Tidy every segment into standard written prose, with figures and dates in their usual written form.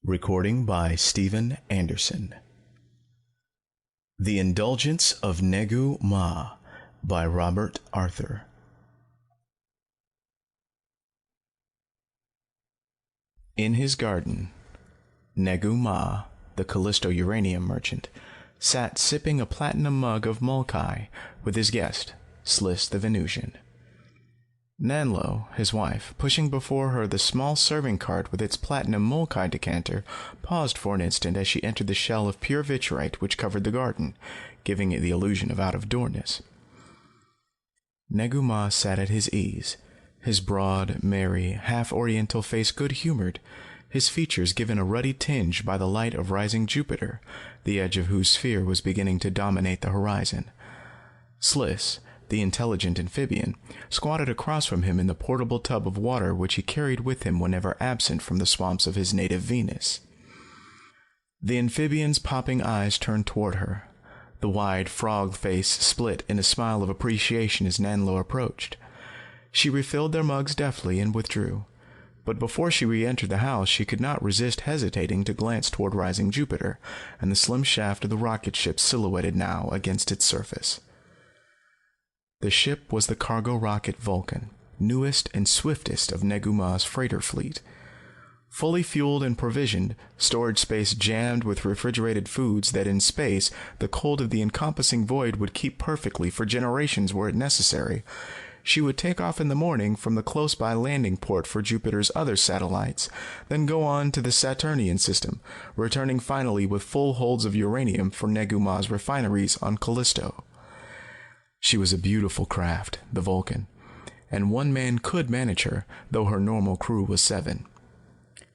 Recording by Stephen Anderson. The Indulgence of Negu Ma by Robert Arthur. In his garden, Negu Ma, the Callisto uranium merchant, sat sipping a platinum mug of Mulkai with his guest, Sliss the Venusian. Nanlo, his wife, pushing before her the small serving cart with its platinum Mulkai decanter, paused for an instant as she entered the shell of pure vitrite which covered the garden, giving it the illusion of out-of-doorness. Negu Ma sat at his ease, his broad, merry, half-oriental face good-humored, his features given a ruddy tinge by the light of rising Jupiter, the edge of whose sphere was beginning to dominate the horizon. Sliss, the intelligent amphibian, squatted across from him in the portable tub of water which he carried with him whenever absent from the swamps of his native Venus. The amphibian's popping eyes turned toward her. The wide frog face split in a smile of appreciation as Nanlo approached. She refilled their mugs deftly and withdrew. But before she re-entered the house, she could not resist hesitating to glance toward rising Jupiter and the slim shaft of the rocket ship silhouetted now against its surface. The ship was the cargo rocket Vulcan, newest and swiftest of Negu Ma's freighter fleet. Fully fueled and provisioned, storage space jammed with refrigerated foods that in space the cold of the encompassing void would keep perfectly for generations were it necessary, she would take off in the morning from the close-by landing port for Jupiter's other satellites, then go on to the Saturnian system, returning finally with full holds of uranium for Negu Ma's refineries on Callisto. She was a beautiful craft, the Vulcan, and one man could manage her, though her normal crew was 7.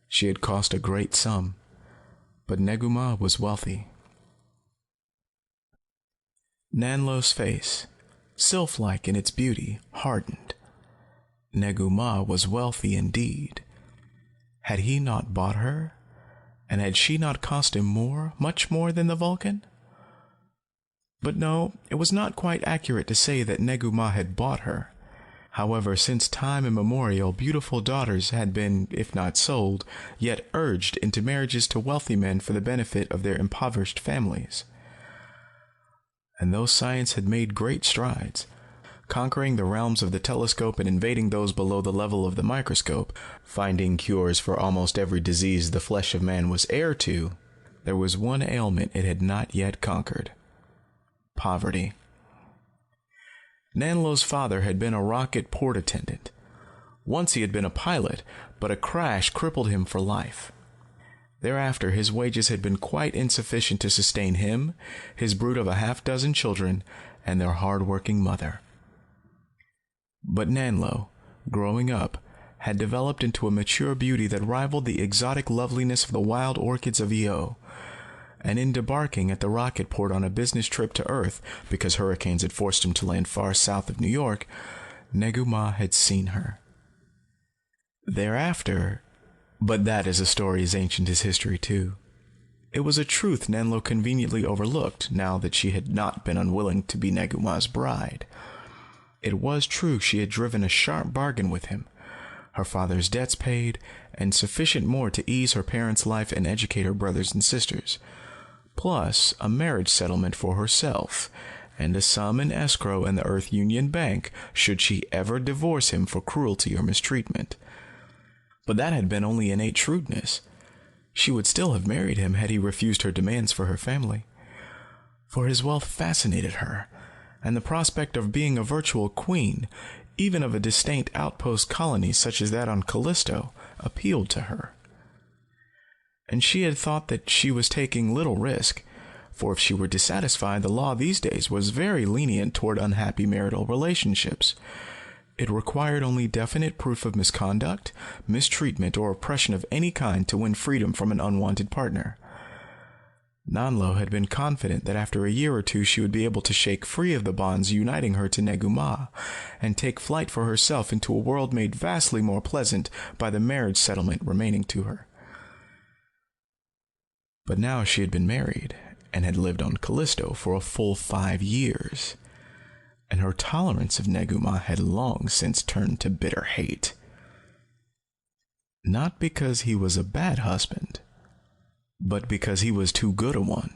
She had cost a great sum, but Negu Ma was wealthy. Nanlo's face, sylph-like in its beauty, hardened. Negu Ma was wealthy indeed. Had he not bought her? And had she not cost him more, much more than the Vulcan? But no, it was not quite accurate to say that Negu Ma had bought her. However, since time immemorial, beautiful daughters had been, if not sold, yet urged into marriages to wealthy men for the benefit of their impoverished families. And though science had made great strides, conquering the realms of the telescope and invading those below the level of the microscope, finding cures for almost every disease the flesh of man was heir to, there was one ailment it had not yet conquered: poverty. Nanlo's father had been a rocket port attendant. Once he had been a pilot, but a crash crippled him for life. Thereafter his wages had been quite insufficient to sustain him, his brood of a half-dozen children, and their hard-working mother. But Nanlo, growing up, had developed into a mature beauty that rivaled the exotic loveliness of the wild orchids of Io, and in debarking at the rocket port on a business trip to Earth, because hurricanes had forced him to land far south of New York, Negu Ma had seen her. Thereafter, but that is a story as ancient as history too. It was a truth Nanlo conveniently overlooked now that she had not been unwilling to be Negu Ma's bride. It was true she had driven a sharp bargain with him, her father's debts paid, and sufficient more to ease her parents' life and educate her brothers and sisters, plus a marriage settlement for herself, and a sum in escrow in the Earth Union Bank should she ever divorce him for cruelty or mistreatment. But that had been only innate shrewdness. She would still have married him had he refused her demands for her family. For his wealth fascinated her, and the prospect of being a virtual queen, even of a distant outpost colony such as that on Callisto, appealed to her. And she had thought that she was taking little risk, for if she were dissatisfied, the law these days was very lenient toward unhappy marital relationships. It required only definite proof of misconduct, mistreatment, or oppression of any kind to win freedom from an unwanted partner. Nanlo had been confident that after a year or two she would be able to shake free of the bonds uniting her to Negu Ma, and take flight for herself into a world made vastly more pleasant by the marriage settlement remaining to her. But now she had been married, and had lived on Callisto for a full 5 years, and her tolerance of Negu Ma had long since turned to bitter hate. Not because he was a bad husband, but because he was too good a one.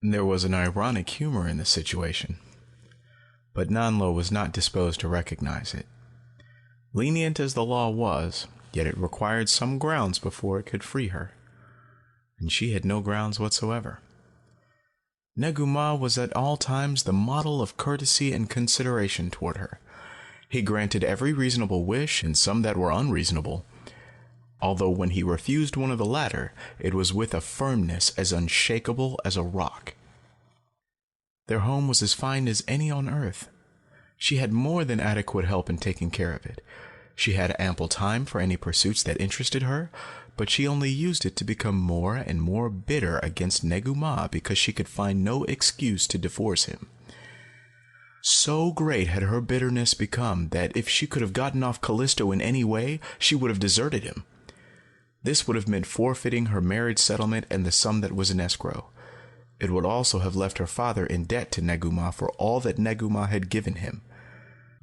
There was an ironic humor in the situation, but Nanlo was not disposed to recognize it. Lenient as the law was, yet it required some grounds before it could free her, and she had no grounds whatsoever. Negu Ma was at all times the model of courtesy and consideration toward her. He granted every reasonable wish and some that were unreasonable, although when he refused one of the latter, it was with a firmness as unshakable as a rock. Their home was as fine as any on earth. She had more than adequate help in taking care of it. She had ample time for any pursuits that interested her, but she only used it to become more and more bitter against Negu Ma because she could find no excuse to divorce him. So great had her bitterness become that if she could have gotten off Callisto in any way, she would have deserted him. This would have meant forfeiting her marriage settlement and the sum that was in escrow. It would also have left her father in debt to Negu Ma for all that Negu Ma had given him.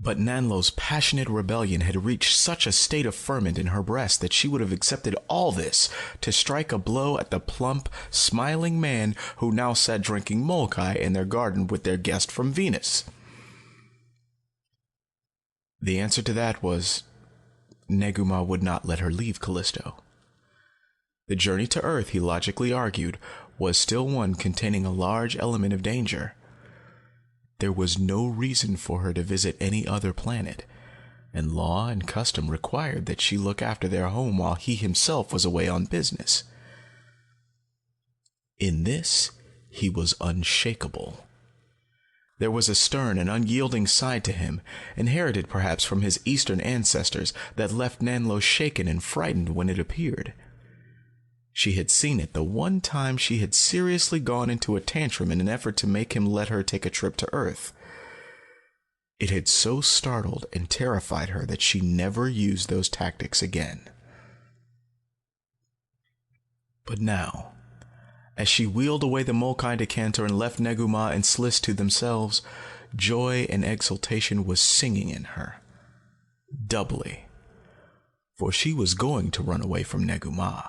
But Nanlo's passionate rebellion had reached such a state of ferment in her breast that she would have accepted all this to strike a blow at the plump, smiling man who now sat drinking molkai in their garden with their guest from Venus. The answer to that was Negu Ma would not let her leave Callisto. The journey to Earth, he logically argued, was still one containing a large element of danger. There was no reason for her to visit any other planet, and law and custom required that she look after their home while he himself was away on business. In this, he was unshakable. There was a stern and unyielding side to him, inherited perhaps from his Eastern ancestors, that left Nanlo shaken and frightened when it appeared. She had seen it the one time she had seriously gone into a tantrum in an effort to make him let her take a trip to Earth. It had so startled and terrified her that she never used those tactics again. But now, as she wheeled away the molkai decanter and left Negu Ma and Sliss to themselves, joy and exultation was singing in her. Doubly. For she was going to run away from Negu Ma.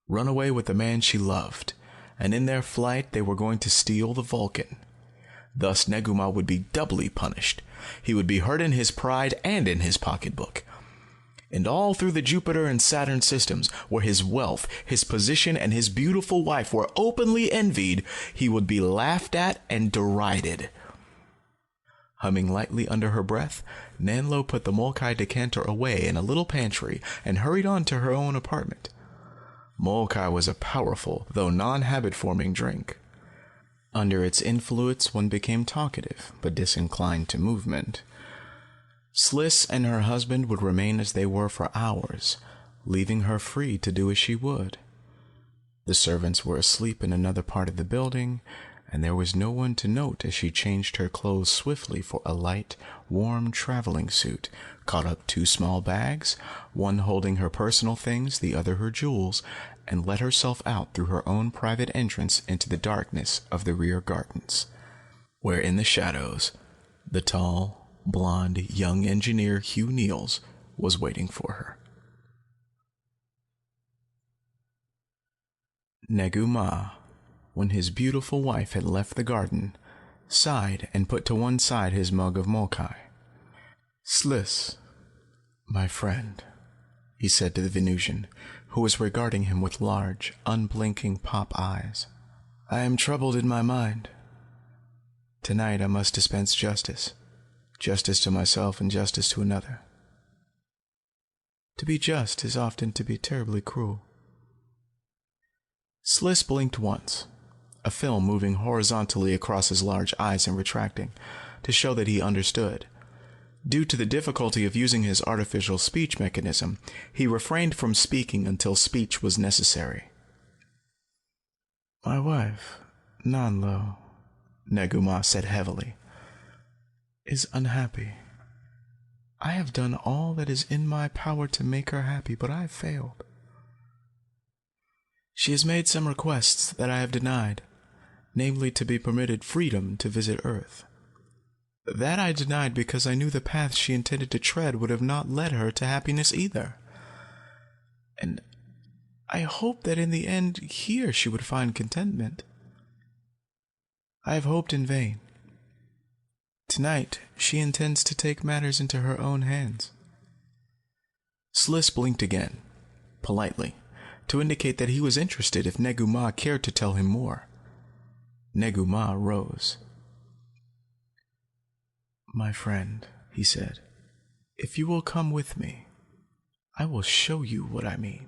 Run away with the man she loved, and in their flight they were going to steal the Vulcan. Thus Negu Ma would be doubly punished. He would be hurt in his pride and in his pocketbook. And all through the Jupiter and Saturn systems, where his wealth, his position, and his beautiful wife were openly envied, he would be laughed at and derided. Humming lightly under her breath, Nanlo put the molkai decanter away in a little pantry and hurried on to her own apartment. Molkai was a powerful, though non-habit-forming drink. Under its influence, one became talkative, but disinclined to movement. Sliss and her husband would remain as they were for hours, leaving her free to do as she would. The servants were asleep in another part of the building, and there was no one to note as she changed her clothes swiftly for a light, warm traveling suit, caught up 2 small bags, one holding her personal things, the other her jewels, and let herself out through her own private entrance into the darkness of the rear gardens, where in the shadows, the tall, blonde young engineer Hugh Niels was waiting for her. Negu Ma, when his beautiful wife had left the garden, sighed and put to one side his mug of molkai. "Sliss, my friend," he said to the Venusian, who was regarding him with large, unblinking pop eyes. "I am troubled in my mind. Tonight I must dispense justice. Justice to myself and justice to another. To be just is often to be terribly cruel." Sliss blinked once, a film moving horizontally across his large eyes and retracting, to show that he understood. Due to the difficulty of using his artificial speech mechanism, he refrained from speaking until speech was necessary. "My wife, Nanlo," Negu Ma said heavily, "is unhappy. I have done all that is in my power to make her happy, but I have failed. She has made some requests that I have denied, namely to be permitted freedom to visit Earth. That I denied because I knew the path she intended to tread would have not led her to happiness either. And I hoped that in the end here she would find contentment. I have hoped in vain. Tonight, she intends to take matters into her own hands. Sliss blinked again, politely, to indicate that he was interested if Negu Ma cared to tell him more. Negu Ma rose. My friend, he said, if you will come with me, I will show you what I mean.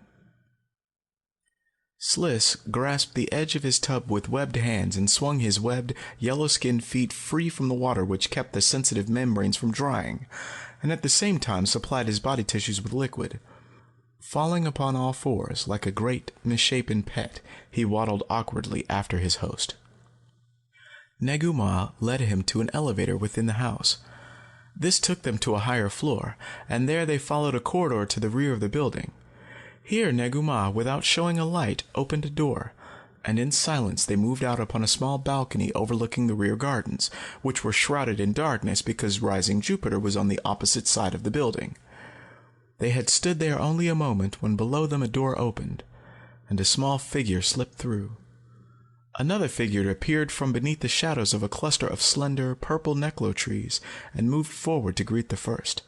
Sliss grasped the edge of his tub with webbed hands and swung his webbed, yellow-skinned feet free from the water which kept the sensitive membranes from drying, and at the same time supplied his body tissues with liquid. Falling upon all fours like a great, misshapen pet, he waddled awkwardly after his host. Negu Ma led him to an elevator within the house. This took them to a higher floor, and there they followed a corridor to the rear of the building. Here Negu Ma, without showing a light, opened a door, and in silence they moved out upon a small balcony overlooking the rear gardens, which were shrouded in darkness because rising Jupiter was on the opposite side of the building. They had stood there only a moment when below them a door opened, and a small figure slipped through. Another figure appeared from beneath the shadows of a cluster of slender, purple neklo trees and moved forward to greet the first.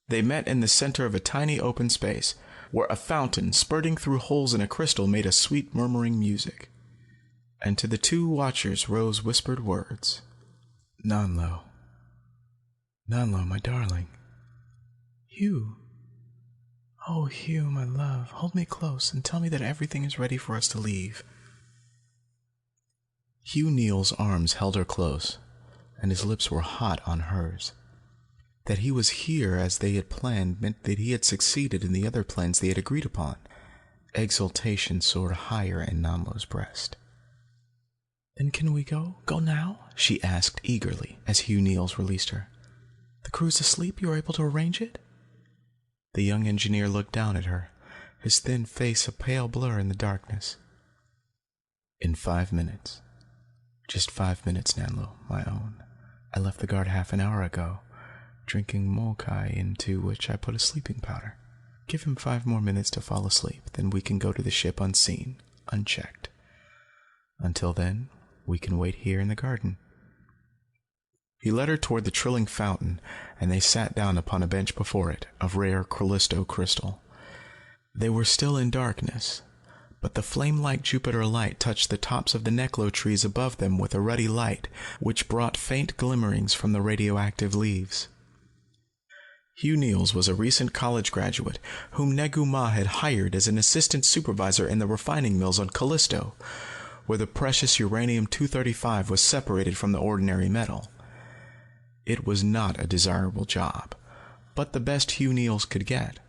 They met in the center of a tiny open space, where a fountain spurting through holes in a crystal made a sweet murmuring music. And to the two watchers rose whispered words. Nanlo. Nanlo, my darling. Hugh. Oh, Hugh, my love, hold me close and tell me that everything is ready for us to leave. Hugh Neal's arms held her close, and his lips were hot on hers. That he was here as they had planned meant that he had succeeded in the other plans they had agreed upon. Exultation soared higher in Nanlo's breast. Then can we go? Go now? She asked eagerly as Hugh Neals released her. The crew's asleep? You are able to arrange it? The young engineer looked down at her, his thin face a pale blur in the darkness. In 5 minutes. Just 5 minutes, Nanlo, my own. I left the guard half an hour ago, drinking molkai into which I put a sleeping powder. Give him 5 more minutes to fall asleep, then we can go to the ship unseen, unchecked. Until then, we can wait here in the garden. He led her toward the trilling fountain, and they sat down upon a bench before it, of rare Callisto crystal. They were still in darkness, but the flame-like Jupiter light touched the tops of the neklo trees above them with a ruddy light, which brought faint glimmerings from the radioactive leaves. Hugh Neals was a recent college graduate whom Negu Ma had hired as an assistant supervisor in the refining mills on Callisto, where the precious uranium-235 was separated from the ordinary metal. It was not a desirable job, but the best Hugh Neals could get.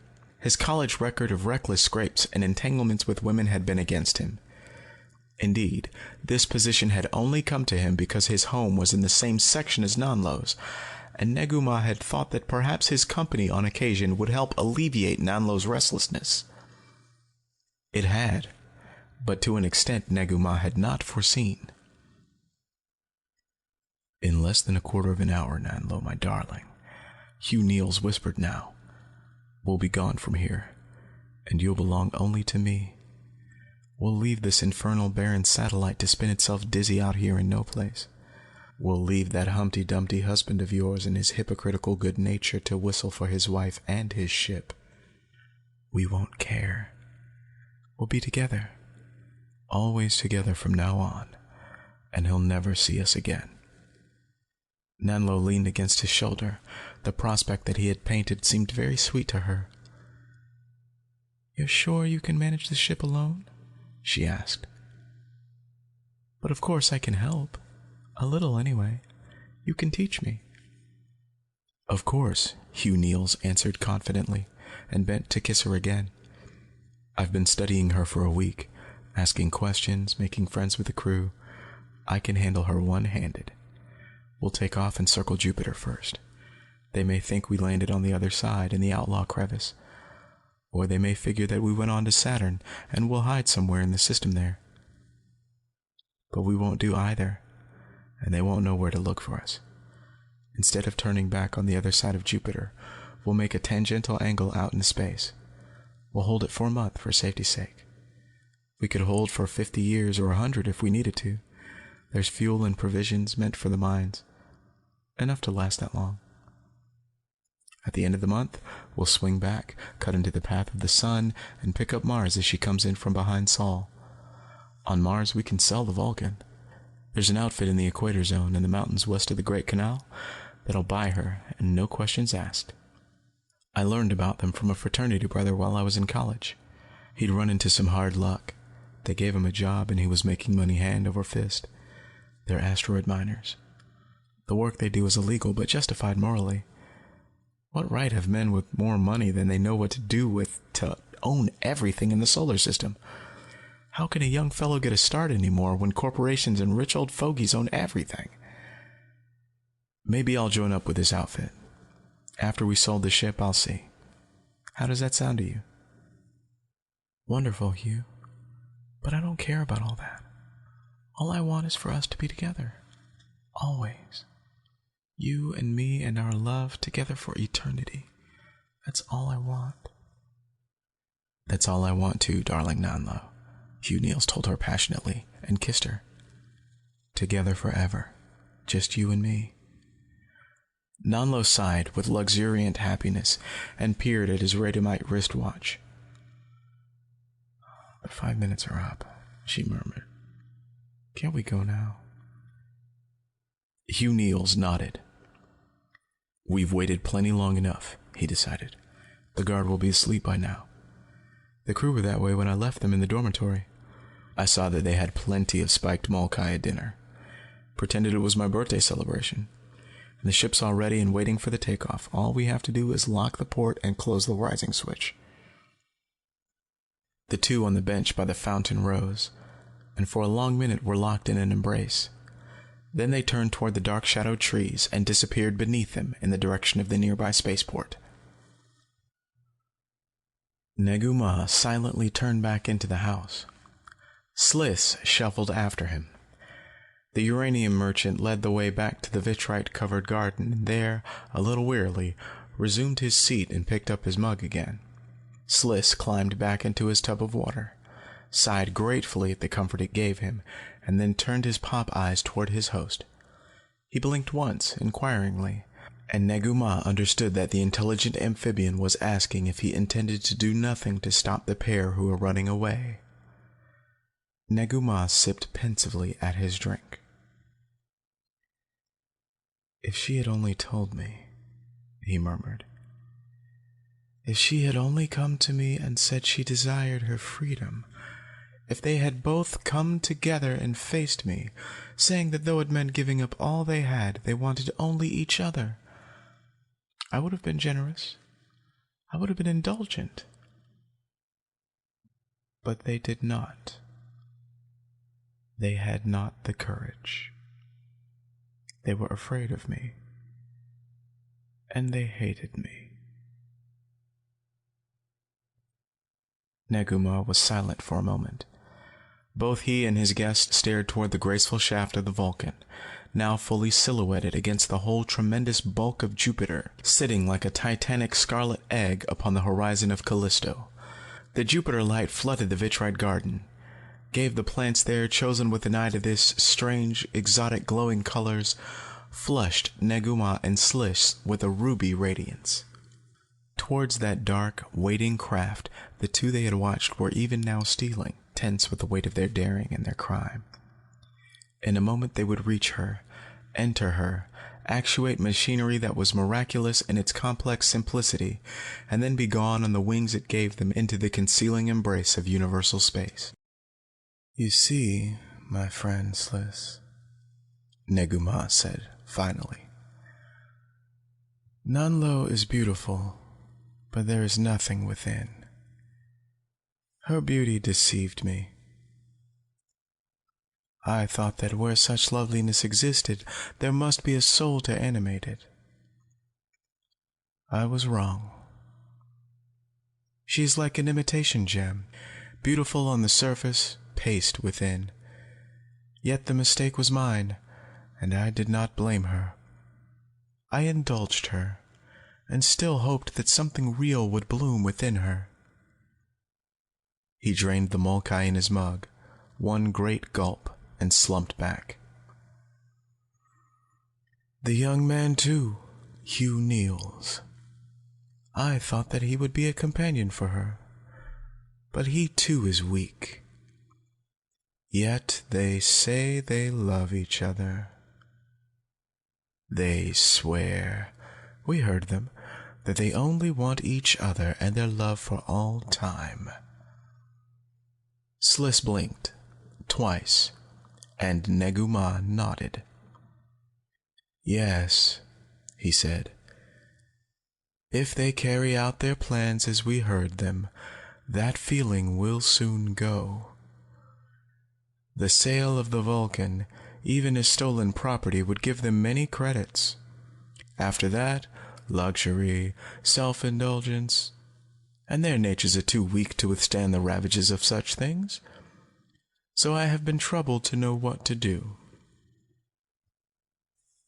His college record of reckless scrapes and entanglements with women had been against him. Indeed, this position had only come to him because his home was in the same section as Nanlo's, and Negu Ma had thought that perhaps his company on occasion would help alleviate Nanlo's restlessness. It had, but to an extent Negu Ma had not foreseen. In less than a quarter of an hour, Nanlo, my darling, Hugh Neals whispered now. We'll be gone from here, and you'll belong only to me. We'll leave this infernal barren satellite to spin itself dizzy out here in no place. We'll leave that Humpty Dumpty husband of yours and his hypocritical good nature to whistle for his wife and his ship. We won't care. We'll be together, always together from now on, and he'll never see us again. Nanlo leaned against his shoulder. The prospect that he had painted seemed very sweet to her. You're sure you can manage the ship alone? She asked. But of course I can help. A little, anyway. You can teach me. Of course, Hugh Neals answered confidently, and bent to kiss her again. I've been studying her for a week, asking questions, making friends with the crew. I can handle her one-handed. We'll take off and circle Jupiter first. They may think we landed on the other side in the Outlaw Crevice, or they may figure that we went on to Saturn and we'll hide somewhere in the system there. But we won't do either, and they won't know where to look for us. Instead of turning back on the other side of Jupiter, we'll make a tangential angle out into space. We'll hold it for a month for safety's sake. We could hold for 50 years or 100 if we needed to. There's fuel and provisions meant for the mines. Enough to last that long. At the end of the month, we'll swing back, cut into the path of the sun, and pick up Mars as she comes in from behind Sol. On Mars, we can sell the Vulcan. There's an outfit in the equator zone in the mountains west of the Great Canal that'll buy her, and no questions asked. I learned about them from a fraternity brother while I was in college. He'd run into some hard luck. They gave him a job, and he was making money hand over fist. They're asteroid miners. The work they do is illegal, but justified morally. What right have men with more money than they know what to do with to own everything in the solar system? How can a young fellow get a start anymore when corporations and rich old fogies own everything? Maybe I'll join up with this outfit. After we sold the ship, I'll see. How does that sound to you? Wonderful, Hugh. But I don't care about all that. All I want is for us to be together. Always. You and me and our love together for eternity. That's all I want. That's all I want too, darling Nanlo, Hugh Niels told her passionately and kissed her. Together forever. Just you and me. Nanlo sighed with luxuriant happiness and peered at his radiumite wristwatch. The 5 minutes are up, she murmured. Can't we go now? Hugh Niels nodded. We've waited plenty long enough, he decided. The guard will be asleep by now. The crew were that way when I left them in the dormitory. I saw that they had plenty of spiked molkai at dinner. Pretended it was my birthday celebration. And the ship's all ready and waiting for the takeoff. All we have to do is lock the port and close the rising switch. The two on the bench by the fountain rose, and for a long minute were locked in an embrace. Then they turned toward the dark-shadowed trees and disappeared beneath them in the direction of the nearby spaceport. Negu Ma silently turned back into the house. Sliss shuffled after him. The uranium merchant led the way back to the vitrite-covered garden, and there, a little wearily, resumed his seat and picked up his mug again. Sliss climbed back into his tub of water, sighed gratefully at the comfort it gave him, and then turned his pop eyes toward his host. He blinked once, inquiringly, and Negu Ma understood that the intelligent amphibian was asking if he intended to do nothing to stop the pair who were running away. Negu Ma sipped pensively at his drink. If she had only told me, he murmured. If she had only come to me and said she desired her freedom, if they had both come together and faced me, saying that though it meant giving up all they had, they wanted only each other, I would have been generous. I would have been indulgent. But they did not. They had not the courage. They were afraid of me, and they hated me. Negu Ma was silent for a moment. Both he and his guest stared toward the graceful shaft of the Vulcan, now fully silhouetted against the whole tremendous bulk of Jupiter, sitting like a titanic scarlet egg upon the horizon of Callisto. The Jupiter light flooded the vitrite garden, gave the plants there, chosen with an eye to this, strange, exotic glowing colors, flushed Negu Ma and Sliss with a ruby radiance. Towards that dark, waiting craft, the two they had watched were even now stealing, tense with the weight of their daring and their crime. In a moment they would reach her, enter her, actuate machinery that was miraculous in its complex simplicity, and then be gone on the wings it gave them into the concealing embrace of universal space. You see, my friend Sliss, Negu Ma said, finally. Nanlo is beautiful, but there is nothing within. Her beauty deceived me. I thought that where such loveliness existed, there must be a soul to animate it. I was wrong. She is like an imitation gem, beautiful on the surface, paste within. Yet the mistake was mine, and I did not blame her. I indulged her, and still hoped that something real would bloom within her. He drained the molkai in his mug, one great gulp, and slumped back. The young man, too, Hugh Niels. I thought that he would be a companion for her, but he too is weak. Yet they say they love each other. They swear, we heard them, that they only want each other and their love for all time. Sliss blinked, twice, and Negu Ma nodded. Yes, he said. If they carry out their plans as we heard them, that feeling will soon go. The sale of the Vulcan, even as stolen property, would give them many credits. After that, luxury, self-indulgence, and their natures are too weak to withstand the ravages of such things. So I have been troubled to know what to do.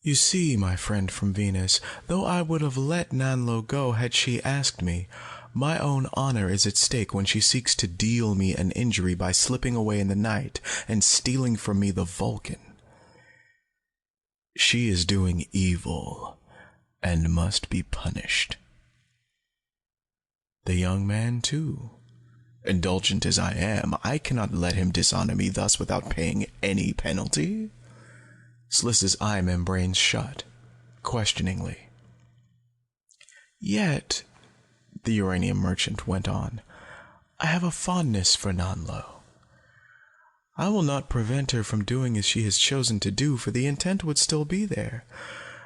You see, my friend from Venus, though I would have let Nanlo go had she asked me, my own honor is at stake when she seeks to deal me an injury by slipping away in the night and stealing from me the Vulcan. She is doing evil and must be punished. The young man, too. Indulgent as I am, I cannot let him dishonor me thus without paying any penalty. Sliss's eye membranes shut, questioningly. Yet, the uranium merchant went on, I have a fondness for Nanlo. I will not prevent her from doing as she has chosen to do, for the intent would still be there.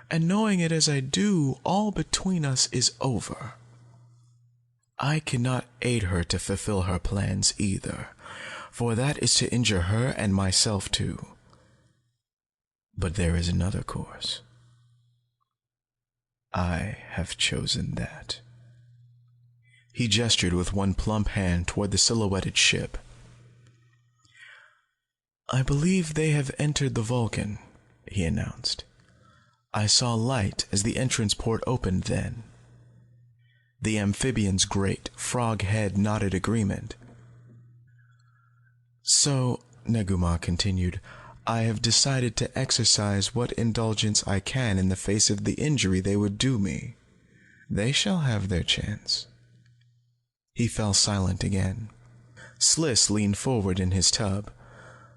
And knowing it as I do, all between us is over. I cannot aid her to fulfill her plans either, for that is to injure her and myself too. But there is another course. I have chosen that. He gestured with one plump hand toward the silhouetted ship. I believe they have entered the Vulcan, he announced. I saw light as the entrance port opened then. The amphibian's great frog head nodded agreement. So, Negu Ma continued, I have decided to exercise what indulgence I can in the face of the injury they would do me. They shall have their chance. He fell silent again. Sliss leaned forward in his tub.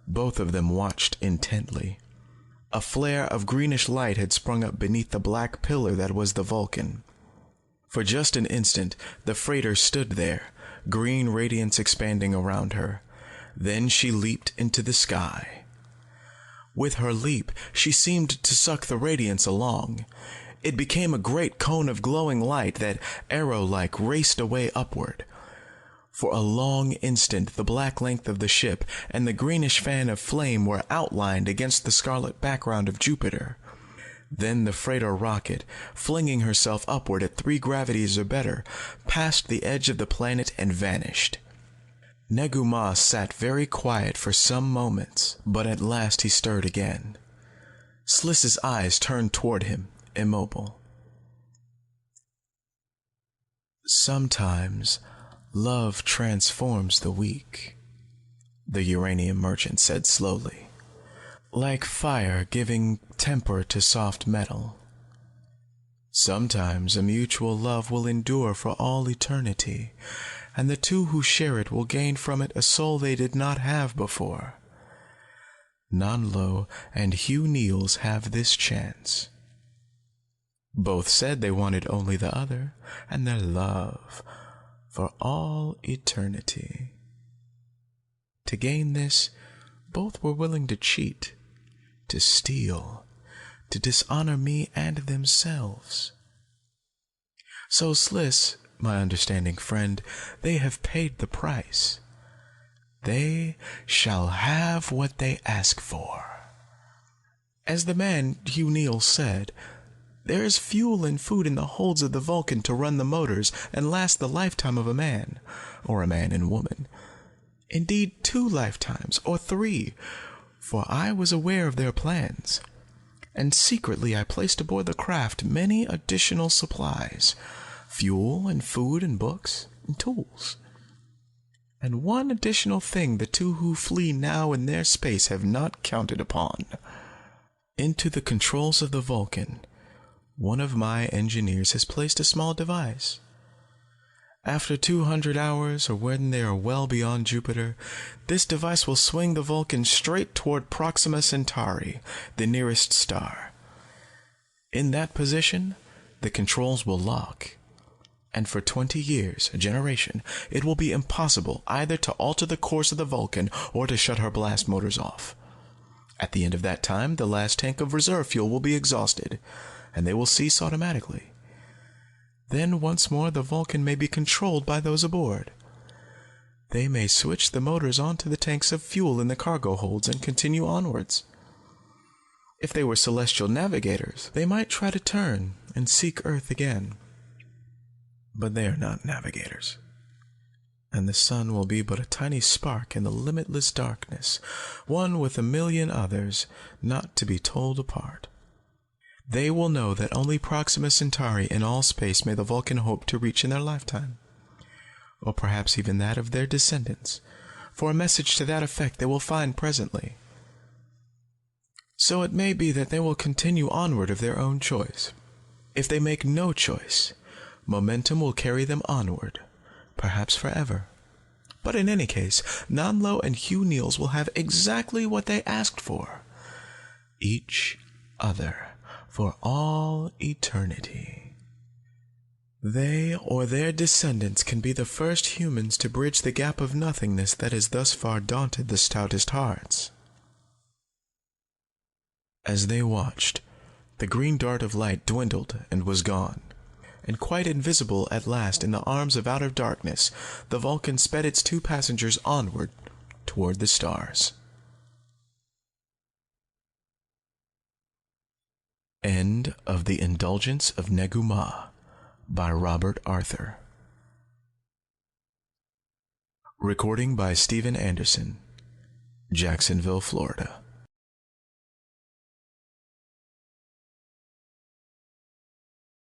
Both of them watched intently. A flare of greenish light had sprung up beneath the black pillar that was the Vulcan. For just an instant, the freighter stood there, green radiance expanding around her. Then she leaped into the sky. With her leap, she seemed to suck the radiance along. It became a great cone of glowing light that, arrow-like, raced away upward. For a long instant, the black length of the ship and the greenish fan of flame were outlined against the scarlet background of Jupiter. Then the freighter rocket, flinging herself upward at 3 gravities or better, passed the edge of the planet and vanished. Negu Ma sat very quiet for some moments, but at last he stirred again. Sliss's eyes turned toward him, immobile. Sometimes love transforms the weak, the uranium merchant said slowly. Like fire giving temper to soft metal. Sometimes a mutual love will endure for all eternity, and the two who share it will gain from it a soul they did not have before. Nanlo and Hugh Niels have this chance. Both said they wanted only the other, and their love for all eternity. To gain this, both were willing to cheat, to steal, to dishonor me and themselves. So, Sliss, my understanding friend, they have paid the price. They shall have what they ask for. As the man, Hugh Niels, said, there is fuel and food in the holds of the Vulcan to run the motors and last the lifetime of a man, or a man and woman. Indeed, 2 lifetimes, or 3, for I was aware of their plans, and secretly I placed aboard the craft many additional supplies, fuel and food and books and tools. And one additional thing the two who flee now in their space have not counted upon. Into the controls of the Vulcan, one of my engineers has placed a small device. After 200 hours, or when they are well beyond Jupiter, this device will swing the Vulcan straight toward Proxima Centauri, the nearest star. In that position, the controls will lock. And for 20 years, a generation, it will be impossible either to alter the course of the Vulcan or to shut her blast motors off. At the end of that time, the last tank of reserve fuel will be exhausted, and they will cease automatically. Then once more the Vulcan may be controlled by those aboard. They may switch the motors onto the tanks of fuel in the cargo holds and continue onwards. If they were celestial navigators, they might try to turn and seek Earth again. But they are not navigators, and the sun will be but a tiny spark in the limitless darkness, one with a million others not to be told apart. They will know that only Proxima Centauri in all space may the Vulcan hope to reach in their lifetime, or perhaps even that of their descendants, for a message to that effect they will find presently. So it may be that they will continue onward of their own choice. If they make no choice, momentum will carry them onward, perhaps forever. But in any case, Nanlo and Hugh Niels will have exactly what they asked for. Each other, for all eternity. They or their descendants can be the first humans to bridge the gap of nothingness that has thus far daunted the stoutest hearts. As they watched, the green dart of light dwindled and was gone. And quite invisible at last in the arms of outer darkness, the Vulcan sped its two passengers onward toward the stars. End of The Indulgence of Negu by Robert Arthur. Recording by Stephen Anderson, Jacksonville, Florida.